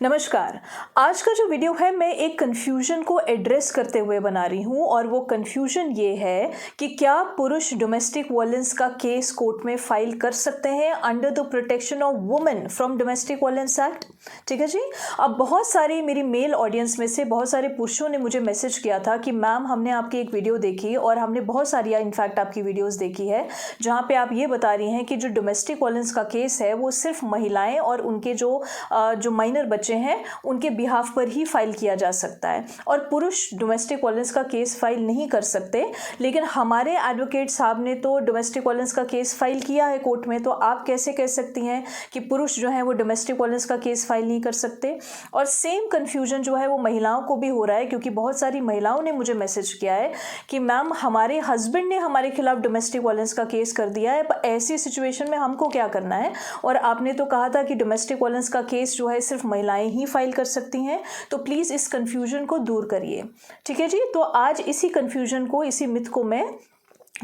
नमस्कार। आज का जो वीडियो है मैं एक कन्फ्यूजन को एड्रेस करते हुए बना रही हूँ और वो कन्फ्यूजन ये है कि क्या पुरुष डोमेस्टिक वायलेंस का केस कोर्ट में फाइल कर सकते हैं under the protection of women from domestic violence act. ठीक है जी। अब बहुत सारी मेरी मेल ऑडियंस में से बहुत सारे पुरुषों ने मुझे मैसेज किया था कि मैम हमने आपकी एक वीडियो देखी और हमने बहुत सारी इनफैक्ट आपकी वीडियोस देखी है जहाँ पे आप ये बता रही हैं कि जो डोमेस्टिक वायलेंस का केस है वो सिर्फ महिलाएं और उनके जो माइनर बच्चे हैं उनके बिहाफ पर ही फाइल किया जा सकता है और पुरुष डोमेस्टिक वायलेंस का केस फाइल नहीं कर सकते। लेकिन हमारे एडवोकेट साहब ने तो डोमेस्टिक वायलेंस का केस फाइल किया है कोर्ट में, तो आप कैसे कह सकती हैं कि पुरुष जो है वो डोमेस्टिक वायलेंस का केस फाइल नहीं कर सकते। और सेम कन्फ्यूजन जो है वो महिलाओं को भी हो रहा है, क्योंकि बहुत सारी महिलाओं ने मुझे मैसेज किया है कि मैम हमारे हस्बैंड ने हमारे खिलाफ डोमेस्टिक वायलेंस का केस कर दिया है, पर ऐसी सिचुएशन में हमको क्या करना है। और आपने तो कहा था कि डोमेस्टिक वायलेंस का केस जो है सिर्फ महिलाएं ही फाइल कर सकती हैं, तो प्लीज़ इस कन्फ्यूजन को दूर करिए। ठीक है जी। तो आज इसी कन्फ्यूजन को, इसी मिथ को मैं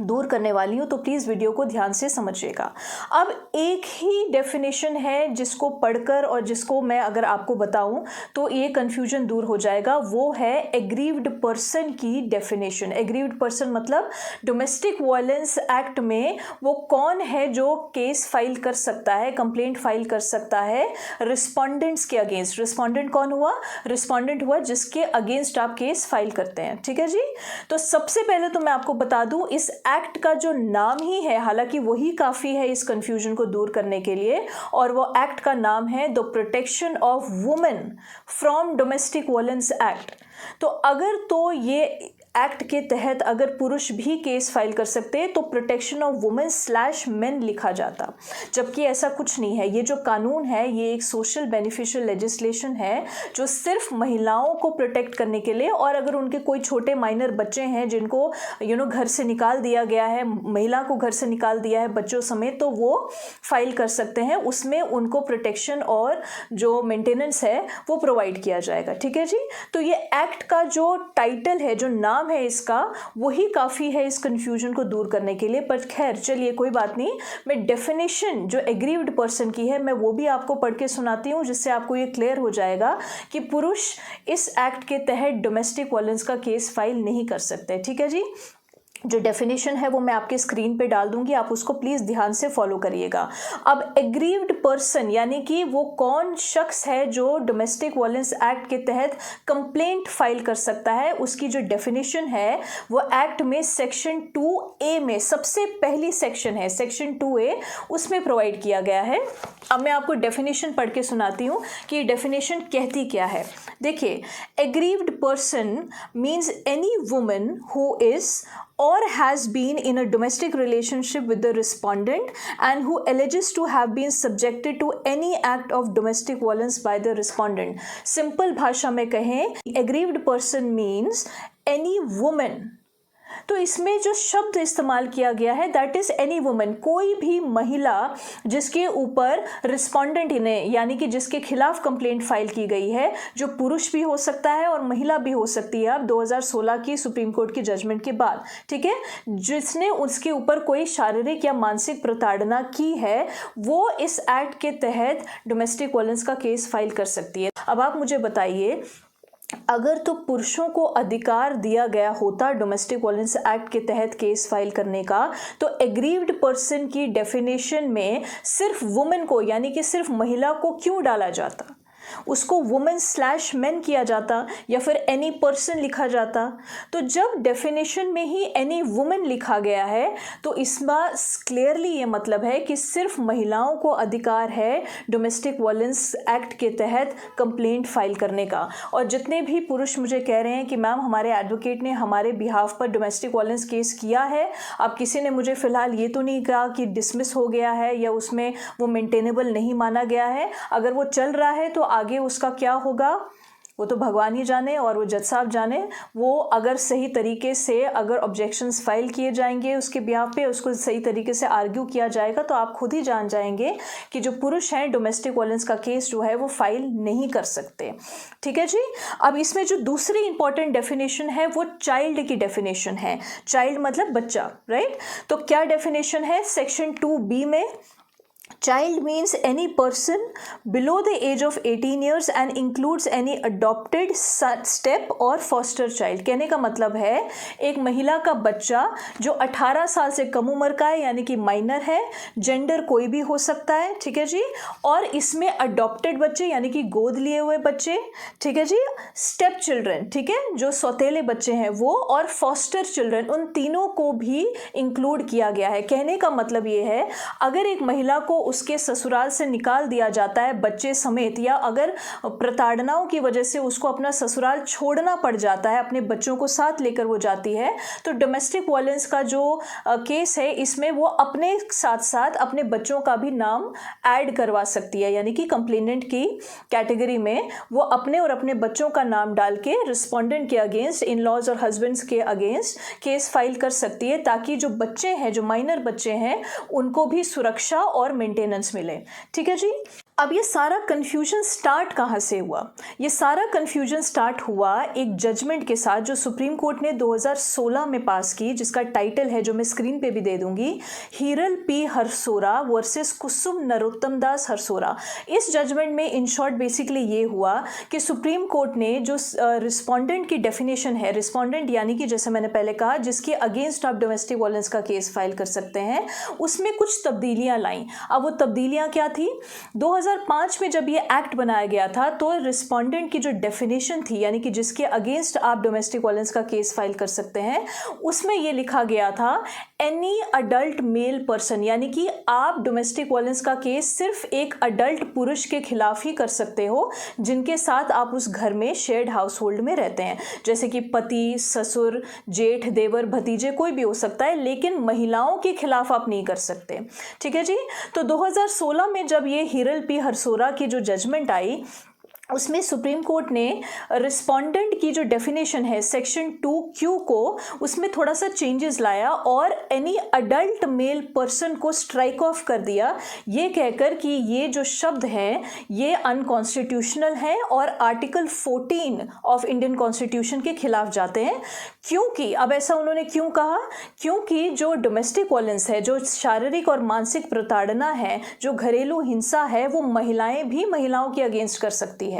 दूर करने वाली हूँ, तो प्लीज़ वीडियो को ध्यान से समझिएगा। अब एक ही डेफिनेशन है जिसको पढ़कर और जिसको मैं अगर आपको बताऊं तो ये कन्फ्यूजन दूर हो जाएगा, वो है एग्रीव्ड पर्सन की डेफिनेशन। एग्रीव्ड पर्सन मतलब डोमेस्टिक वायलेंस एक्ट में वो कौन है जो केस फाइल कर सकता है, कंप्लेंट फाइल कर सकता है रिस्पोंडेंट्स के अगेंस्ट। रिस्पोंडेंट कौन हुआ? रिस्पोंडेंट हुआ जिसके अगेंस्ट आप केस फाइल करते हैं। ठीक है जी। तो सबसे पहले तो मैं आपको बता दूं इस एक्ट का जो नाम ही है, हालांकि वही काफी है इस कंफ्यूजन को दूर करने के लिए, और वो एक्ट का नाम है the protection of women from domestic violence act. तो अगर तो ये एक्ट के तहत अगर पुरुष भी केस फाइल कर सकते हैं तो प्रोटेक्शन ऑफ वुमेन / मेन लिखा जाता, जबकि ऐसा कुछ नहीं है। ये जो कानून है ये एक सोशल बेनिफिशियल लेजिस्लेशन है जो सिर्फ महिलाओं को प्रोटेक्ट करने के लिए, और अगर उनके कोई छोटे माइनर बच्चे हैं जिनको घर से निकाल दिया गया है, महिला को घर से निकाल दिया है बच्चों समेत, तो वो फाइल कर सकते हैं। उसमें उनको प्रोटेक्शन और जो मेंटेनेंस है वो प्रोवाइड किया जाएगा। ठीक है जी। तो ये एक्ट का जो टाइटल है, जो नाम है इसका, वही काफी है इस कंफ्यूजन को दूर करने के लिए। पर खैर चलिए कोई बात नहीं, मैं डेफिनेशन जो एग्रीव्ड पर्सन की है मैं वो भी आपको पढ़ के सुनाती हूँ, जिससे आपको ये क्लियर हो जाएगा कि पुरुष इस एक्ट के तहत डोमेस्टिक वायलेंस का केस फाइल नहीं कर सकते। ठीक है जी। जो डेफिनेशन है वो मैं आपके स्क्रीन पे डाल दूंगी, आप उसको प्लीज ध्यान से फॉलो करिएगा। अब एग्रीव्ड पर्सन यानी कि वो कौन शख्स है जो डोमेस्टिक वायलेंस एक्ट के तहत कंप्लेंट फाइल कर सकता है, उसकी जो डेफिनेशन है वो एक्ट में सेक्शन 2A में सबसे पहली सेक्शन है, सेक्शन 2A, उसमें प्रोवाइड किया गया है। अब मैं आपको डेफिनेशन पढ़ के सुनाती हूँ कि डेफिनेशन कहती क्या है। देखिए, aggrieved person means any woman who is or has been in a domestic relationship with the respondent and who alleges to have been subjected to any act of domestic violence by the respondent। Simple भाषा में कहें, aggrieved person means any woman। तो इसमें जो शब्द इस्तेमाल किया गया है दैट इज एनी वुमन, कोई भी महिला जिसके ऊपर रिस्पोंडेंट इन्हें यानी कि जिसके खिलाफ कंप्लेंट फाइल की गई है, जो पुरुष भी हो सकता है और महिला भी हो सकती है अब 2016 की सुप्रीम कोर्ट की जजमेंट के बाद। ठीक है। जिसने उसके ऊपर कोई शारीरिक या मानसिक प्रताड़ना की है वो इस एक्ट के तहत डोमेस्टिक वायलेंस का केस फाइल कर सकती है। अब आप मुझे बताइए, अगर तो पुरुषों को अधिकार दिया गया होता डोमेस्टिक वायलेंस एक्ट के तहत केस फाइल करने का, तो एग्रीव्ड पर्सन की डेफिनेशन में सिर्फ वुमेन को यानी कि सिर्फ महिला को क्यों डाला जाता? उसको वुमेन / मेन किया जाता या फिर एनी पर्सन लिखा जाता। तो जब डेफिनेशन में ही एनी वुमेन लिखा गया है तो इसमें क्लियरली ये मतलब है कि सिर्फ महिलाओं को अधिकार है डोमेस्टिक वायलेंस एक्ट के तहत कंप्लेंट फाइल करने का। और जितने भी पुरुष मुझे कह रहे हैं कि मैम हमारे एडवोकेट ने हमारे बिहाफ पर डोमेस्टिक वायलेंस केस किया है, अब किसी ने मुझे फिलहाल ये तो नहीं कहा कि डिसमिस हो गया है या उसमें वो मेंटेनेबल नहीं माना गया है, अगर वो चल रहा है तो आगे उसका क्या होगा वो तो भगवान ही जाने और वो जज साहब जाने। वो अगर सही तरीके से अगर ऑब्जेक्शंस फाइल किए जाएंगे उसके बिहाफ पे, उसको सही तरीके से आर्ग्यू किया जाएगा, तो आप खुद ही जान जाएंगे कि जो पुरुष हैं डोमेस्टिक वायलेंस का केस जो है वो फाइल नहीं कर सकते। ठीक है जी। अब इसमें जो दूसरी इंपॉर्टेंट डेफिनेशन है वो चाइल्ड की डेफिनेशन है। चाइल्ड मतलब बच्चा, राइट। तो क्या डेफिनेशन है सेक्शन 2B में? Child means any person below the age of 18 years and includes any adopted step or foster child। कहने का मतलब है एक महिला का बच्चा जो 18 साल से कम उम्र का है यानी कि माइनर है, जेंडर कोई भी हो सकता है, ठीक है जी, और इसमें अडॉप्टेड बच्चे यानी कि गोद लिए हुए बच्चे, ठीक है जी, स्टेप चिल्ड्रन, ठीक है, जो सौतेले बच्चे हैं वो, और फॉस्टर चिल्ड्रन, उन तीनों को भी इंक्लूड किया गया है। कहने का मतलब ये है अगर एक महिला को उसके ससुराल से निकाल दिया जाता है बच्चे समेत, या अगर प्रताड़नाओं की वजह से उसको अपना ससुराल छोड़ना पड़ जाता है, अपने बच्चों को साथ लेकर वो जाती है, तो डोमेस्टिक वायलेंस का जो केस है इसमें वो अपने साथ साथ अपने बच्चों का भी नाम ऐड करवा सकती है, यानी कि कंप्लेनेंट की कैटेगरी में वो अपने और अपने बच्चों का नाम डाल के रिस्पोंडेंट के अगेंस्ट, इन लॉज और हस्बैंड्स के अगेंस्ट केस फाइल कर सकती है, ताकि जो बच्चे हैं, जो माइनर बच्चे हैं, उनको भी सुरक्षा और मेंटेनेंस मिले। ठीक है जी। अब ये सारा कन्फ्यूजन स्टार्ट कहाँ से हुआ? ये सारा कन्फ्यूजन स्टार्ट हुआ एक जजमेंट के साथ जो सुप्रीम कोर्ट ने 2016 में पास की, जिसका टाइटल है, जो मैं स्क्रीन पे भी दे दूंगी, हीरल पी हरसोरा वर्सेस कुसुम नरोत्तम दास हरसोरा। इस जजमेंट में इन शॉर्ट बेसिकली ये हुआ कि सुप्रीम कोर्ट ने जो रिस्पोंडेंट की डेफिनेशन है, रिस्पोंडेंट यानी कि जैसे मैंने पहले कहा जिसके अगेंस्ट आप डोमेस्टिक वायलेंस का केस फाइल कर सकते हैं, उसमें कुछ तब्दीलियां लाई। अब वो तब्दीलियां क्या थी? 2005 में जब ये एक्ट बनाया गया था तो रिस्पोंडेंट की जो डेफिनेशन थी, यानी कि जिसके अगेंस्ट आप डोमेस्टिक वायलेंस का केस फाइल कर सकते हैं, उसमें ये लिखा गया था एनी अडल्ट मेल पर्सन, यानी कि आप डोमेस्टिक वायलेंस का केस सिर्फ एक अडल्ट पुरुष के खिलाफ ही कर सकते हो जिनके साथ आप उस घर में शेयर्ड हाउस होल्ड में रहते हैं, जैसे कि पति, ससुर, जेठ, देवर, भतीजे, कोई भी हो सकता है, लेकिन महिलाओं के खिलाफ आप नहीं कर सकते। ठीक है जी। तो 2016 में जब ये हीरल पी हरसोरा की जो जजमेंट आई, उसमें सुप्रीम कोर्ट ने रिस्पोंडेंट की जो डेफिनेशन है सेक्शन 2Q को, उसमें थोड़ा सा चेंजेस लाया और एनी अडल्ट मेल पर्सन को स्ट्राइक ऑफ कर दिया, ये कहकर कि ये जो शब्द हैं ये अनकॉन्स्टिट्यूशनल हैं और आर्टिकल 14 ऑफ इंडियन कॉन्स्टिट्यूशन के खिलाफ जाते हैं। क्योंकि अब ऐसा उन्होंने क्यों कहा? क्योंकि जो डोमेस्टिक वायलेंस है, जो शारीरिक और मानसिक प्रताड़ना है, जो घरेलू हिंसा है, वो महिलाएं भी महिलाओं के अगेंस्ट कर सकती है।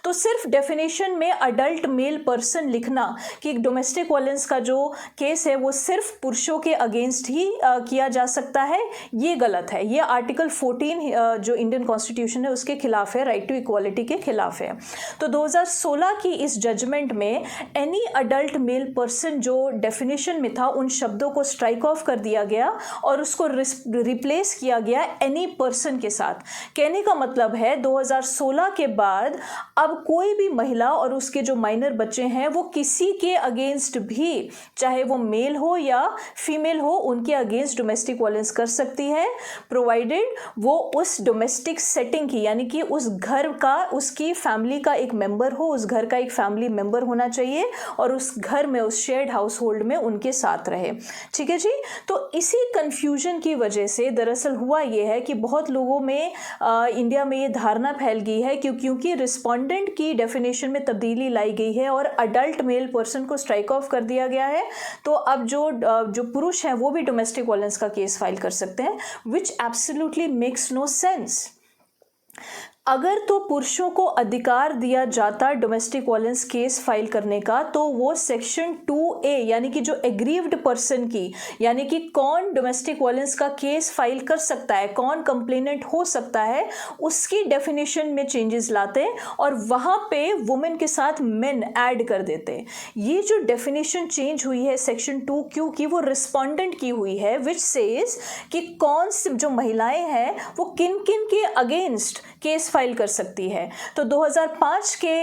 तो सिर्फ डेफिनेशन में अडल्ट मेल पर्सन लिखना कि डोमेस्टिक वायलेंस का जो केस है वो सिर्फ पुरुषों के अगेंस्ट ही किया जा सकता है, ये गलत है। ये आर्टिकल 14 जो इंडियन कॉन्स्टिट्यूशन है उसके खिलाफ है, राइट टू इक्वालिटी के खिलाफ है। तो 2016 की इस जजमेंट में एनी अडल्ट मेल पर्सन जो डेफिनेशन में था, उन शब्दों को स्ट्राइक ऑफ कर दिया गया और उसको रिप्लेस किया गया एनी पर्सन के साथ। कहने का मतलब है 2016 के बाद अब कोई भी महिला और उसके जो माइनर बच्चे हैं वो किसी के अगेंस्ट भी, चाहे वो मेल हो या फीमेल हो, उनके अगेंस्ट डोमेस्टिक वायलेंस कर सकती है, प्रोवाइडेड वो उस डोमेस्टिक सेटिंग की, यानी कि उस घर का, उसकी फैमिली का एक मेंबर हो, उस घर का एक फैमिली मेंबर होना चाहिए और उस घर में, उस शेयर्ड हाउस होल्ड में उनके साथ रहे। ठीक है जी। तो इसी कंफ्यूजन की वजह से दरअसल हुआ ये है कि बहुत लोगों में इंडिया में ये धारणा फैल गई है क्योंकि रिस्पोंडेंट की डेफिनेशन में तब्दीली लाई गई है और अडल्ट मेल पर्सन को स्ट्राइक ऑफ कर दिया गया है, तो अब जो पुरुष हैं वो भी डोमेस्टिक वायलेंस का केस फाइल कर सकते हैं, विच एब्सोल्युटली मेक्स नो सेंस। अगर तो पुरुषों को अधिकार दिया जाता डोमेस्टिक वायलेंस केस फाइल करने का, तो वो सेक्शन 2A यानी कि जो एग्रीव्ड पर्सन की, यानी कि कौन डोमेस्टिक वायलेंस का केस फाइल कर सकता है, कौन कंप्लेनेंट हो सकता है, उसकी डेफिनेशन में चेंजेस लाते और वहाँ पे वुमेन के साथ मेन ऐड कर देते। ये जो डेफिनेशन चेंज हुई है सेक्शन 2Q की, वो रिस्पोंडेंट की हुई है, विच सेज कि कौन जो महिलाएं हैं वो किन किन के अगेंस्ट केस फाइल कर सकती है। तो 2005 के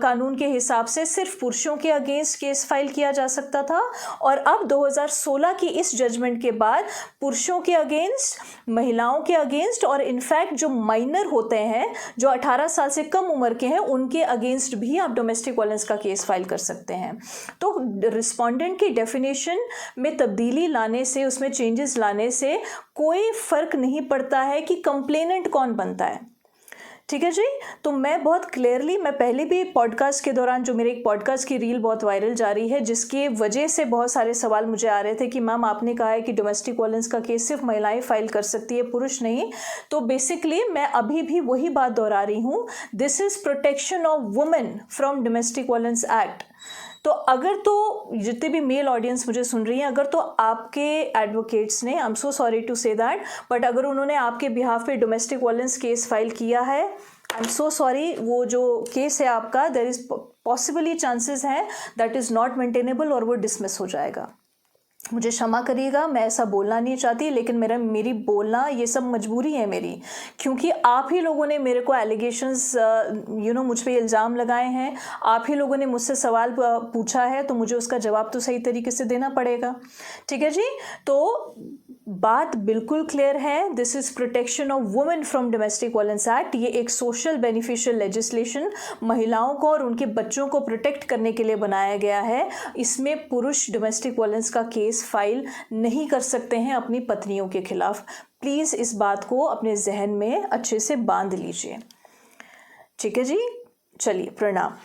कानून के हिसाब से सिर्फ पुरुषों के अगेंस्ट केस फाइल किया जा सकता था और अब 2016 की इस जजमेंट के बाद पुरुषों के अगेंस्ट, महिलाओं के अगेंस्ट और इनफैक्ट जो माइनर होते हैं, जो 18 साल से कम उम्र के हैं, उनके अगेंस्ट भी आप डोमेस्टिक वायलेंस का केस फाइल कर सकते हैं। तो रिस्पोंडेंट की डेफिनेशन में तब्दीली लाने से, उसमें चेंजेस लाने से कोई फर्क नहीं पड़ता है कि कंप्लेनेंट कौन बनता है। ठीक है जी। तो मैं बहुत क्लियरली, मैं पहले भी पॉडकास्ट के दौरान, जो मेरे एक पॉडकास्ट की रील बहुत वायरल जा रही है, जिसकी वजह से बहुत सारे सवाल मुझे आ रहे थे कि मैम आपने कहा है कि डोमेस्टिक वायलेंस का केस सिर्फ महिलाएं फाइल कर सकती है, पुरुष नहीं। तो बेसिकली मैं अभी भी वही बात दोहरा रही हूँ, this is protection of women from domestic violence act. तो अगर, तो जितने भी मेल ऑडियंस मुझे सुन रही हैं, अगर तो आपके एडवोकेट्स ने, I am so sorry to say that, but अगर उन्होंने आपके बिहाफ पे डोमेस्टिक वायलेंस केस फाइल किया है, आई एम सो सॉरी, वो जो केस है आपका, देयर इज पॉसिबली चांसेस हैं दैट इज़ नॉट मेंटेनेबल और वो डिसमिस हो जाएगा। मुझे क्षमा करिएगा, मैं ऐसा बोलना नहीं चाहती, लेकिन मेरी बोलना ये सब मजबूरी है मेरी, क्योंकि आप ही लोगों ने मेरे को एलिगेशंस मुझ पे इल्ज़ाम लगाए हैं, आप ही लोगों ने मुझसे सवाल पूछा है, तो मुझे उसका जवाब तो सही तरीके से देना पड़ेगा। ठीक है जी। तो बात बिल्कुल क्लियर है, this is protection of women from domestic violence act. ये एक सोशल बेनिफिशियल लेजिस्लेशन महिलाओं को और उनके बच्चों को प्रोटेक्ट करने के लिए बनाया गया है। इसमें पुरुष डोमेस्टिक वायलेंस का केस फाइल नहीं कर सकते हैं अपनी पत्नियों के खिलाफ। प्लीज़ इस बात को अपने जहन में अच्छे से बांध लीजिए। ठीक है जी, चलिए, प्रणाम।